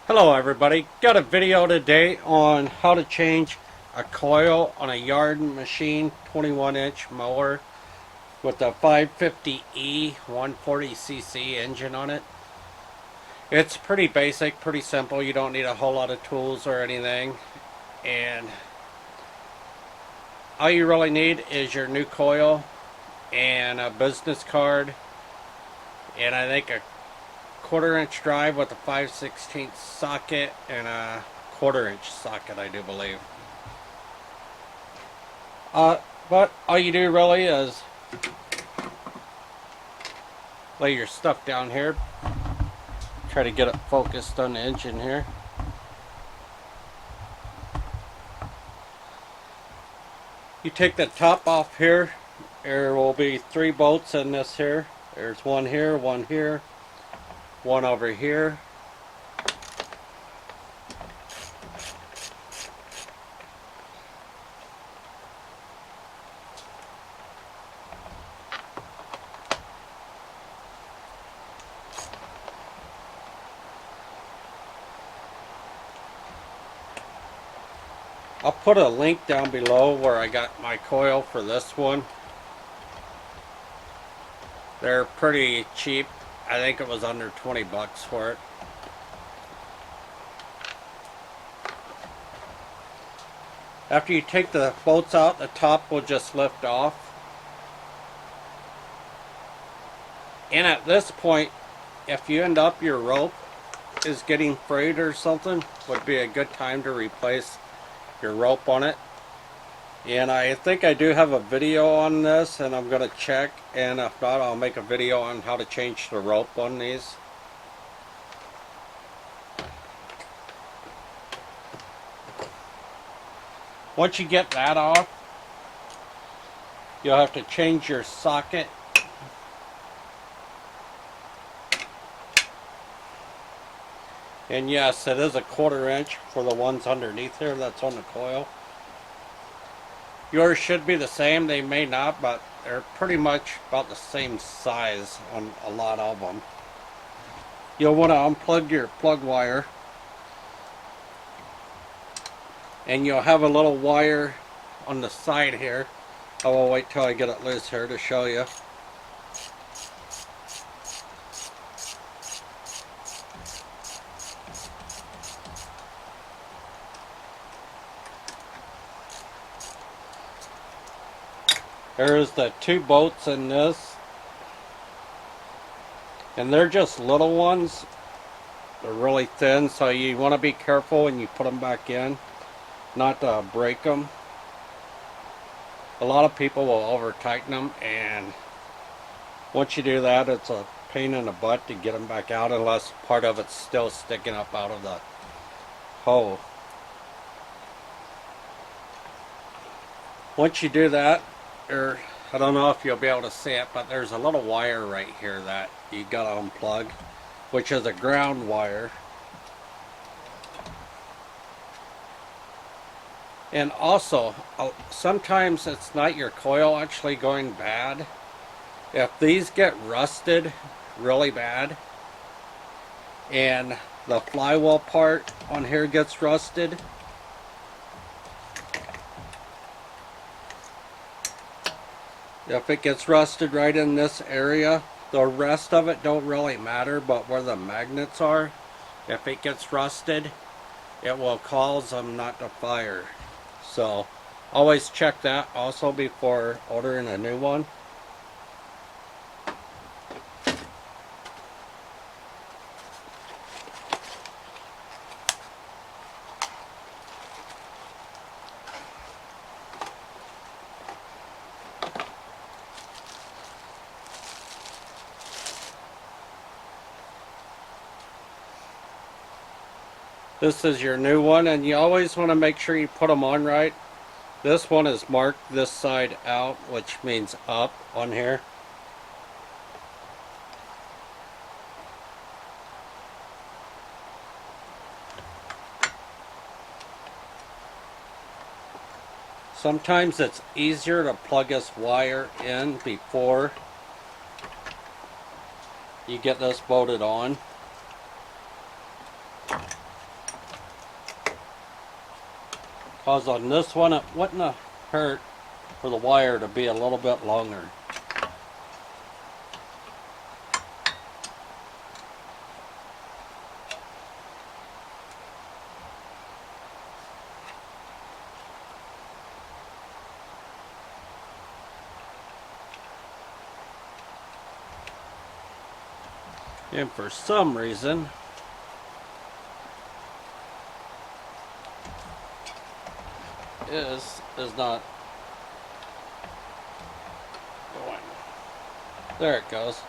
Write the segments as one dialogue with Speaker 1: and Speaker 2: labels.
Speaker 1: Hello everybody, got a video today on how to change a coil on a yard machine 21-inch mower with a 550E 140cc engine on it. It's pretty basic, pretty simple. You don't need a whole lot of tools or anything, and all you really need is your new coil and a business card, and I think a 1/4-inch drive with a 5/16 socket and a 1/4-inch socket, I do believe. But all you do really is lay your stuff down here. Try to get it focused on the engine here. You take the top off here. There will be 3 bolts in this here. There's one here, one here, one over here. I'll put a link down below where I got my coil for this one. They're pretty cheap. I think it was under 20 bucks for it. After you take the bolts out, the top will just lift off. And at this point, if you end up your rope is getting frayed or something, would be a good time to replace your rope on it. And I think I do have a video on this, and I'm going to check, and if not, I'll make a video on how to change the rope on these. Once you get that off, you'll have to change your socket. And yes, it is a 1/4-inch for the ones underneath here that's on the coil. Yours should be the same. They may not, but they're pretty much about the same size on a lot of them. You'll want to unplug your plug wire, and you'll have a little wire on the side here. I will wait till I get it loose here to show you. There's the 2 bolts in this, and they're just little ones. They're really thin, so you want to be careful when you put them back in, not to break them. A lot of people will over tighten them, and once you do that, it's a pain in the butt to get them back out unless part of it's still sticking up out of the hole. Once you do that, I don't know if you'll be able to see it, but there's a little wire right here that you gotta unplug, which is a ground wire. And also, sometimes it's not your coil actually going bad. If these get rusted really bad and the flywheel part on here gets rusted, if it gets rusted right in this area, the rest of it don't really matter, but where the magnets are, if it gets rusted, it will cause them not to fire. So always check that also before ordering a new one. This is your new one, and you always want to make sure you put them on right. This one is marked this side out, which means up on here. Sometimes it's easier to plug this wire in before you get this bolted on. Cause on this one it wouldn't hurt for the wire to be a little bit longer. And for some reason, is not going. There it goes.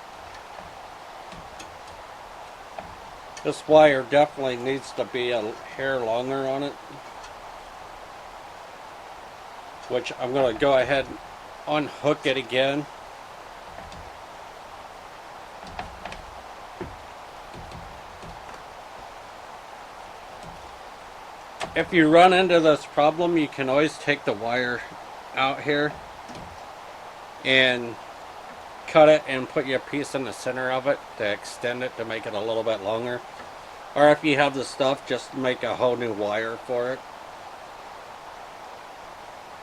Speaker 1: This wire definitely needs to be a hair longer on it, which I'm going to go ahead and unhook it again. If you run into this problem, you can always take the wire out here and cut it and put your piece in the center of it to extend it to make it a little bit longer. Or if you have the stuff, just make a whole new wire for it.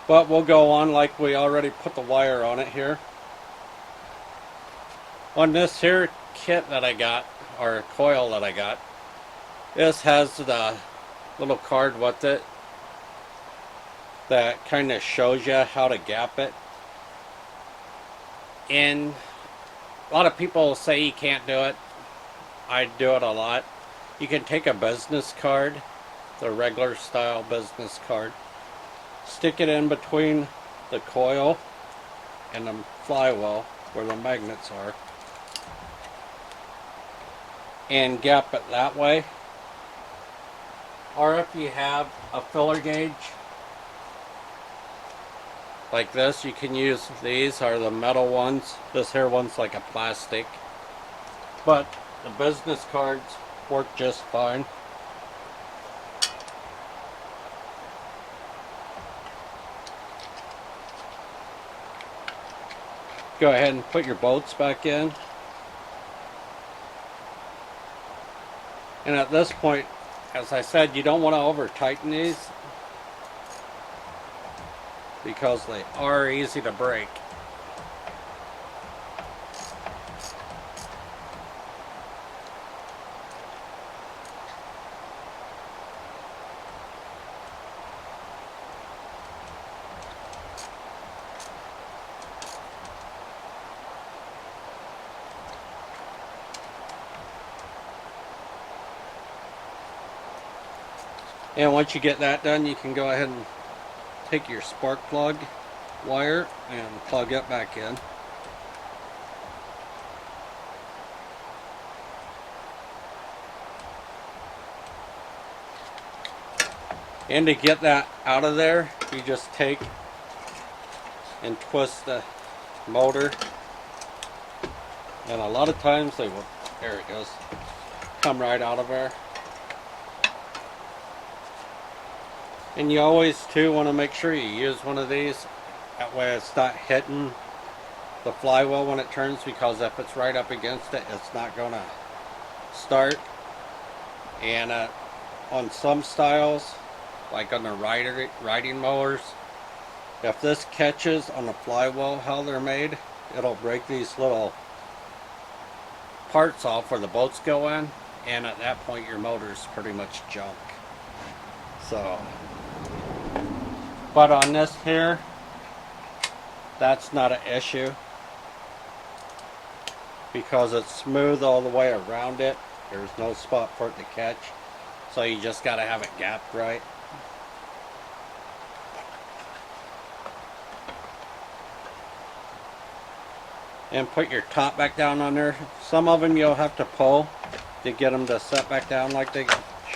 Speaker 1: But we'll go on like we already put the wire on it here. On this here kit that I got, or coil that I got, this has the little card with it that kind of shows you how to gap it. And a lot of people say you can't do it. I do it a lot. You can take a business card, the regular style business card, stick it in between the coil and the flywheel where the magnets are, and gap it that way. Or if you have a filler gauge like this, you can use these, are the metal ones. This here one's like a plastic, but the business cards work just fine. Go ahead and put your bolts back in. And at this point, as I said, you don't want to over tighten these because they are easy to break. And once you get that done, you can go ahead and take your spark plug wire and plug it back in. And to get that out of there, you just take and twist the motor. And a lot of times they will, there it goes, come right out of there. And you always too want to make sure you use one of these, that way it's not hitting the flywheel when it turns, because if it's right up against it, it's not going to start. And on some styles, like on the riding mowers, if this catches on the flywheel how they're made, it'll break these little parts off where the bolts go in, and at that point your motor's pretty much junk. So, but on this here, that's not an issue because it's smooth all the way around it. There's no spot for it to catch, so you just got to have it gapped right. And put your top back down on there. Some of them you'll have to pull to get them to set back down like they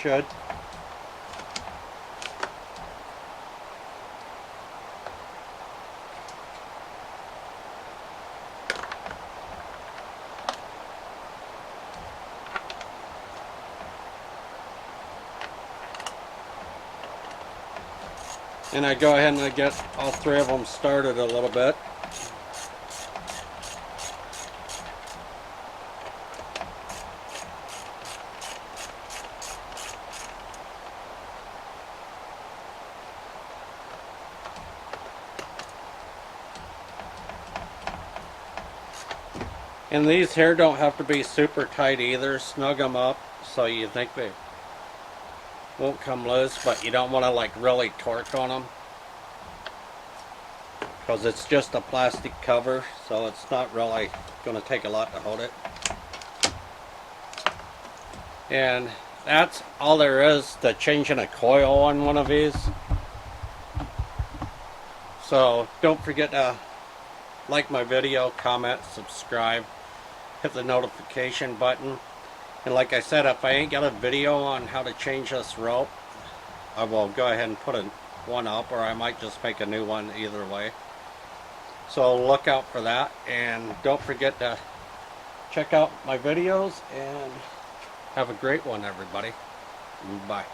Speaker 1: should. And I go ahead and I get all three of them started a little bit. And these here don't have to be super tight either. Snug them up so you think they won't come loose, but you don't want to like really torque on them, because it's just a plastic cover, so it's not really going to take a lot to hold it. And that's all there is to changing a coil on one of these. So don't forget to like my video, comment, subscribe, hit the notification button. And like I said, if I ain't got a video on how to change this rope, I will go ahead and put one up, or I might just make a new one, either way. So look out for that, and don't forget to check out my videos, and have a great one, everybody. Bye.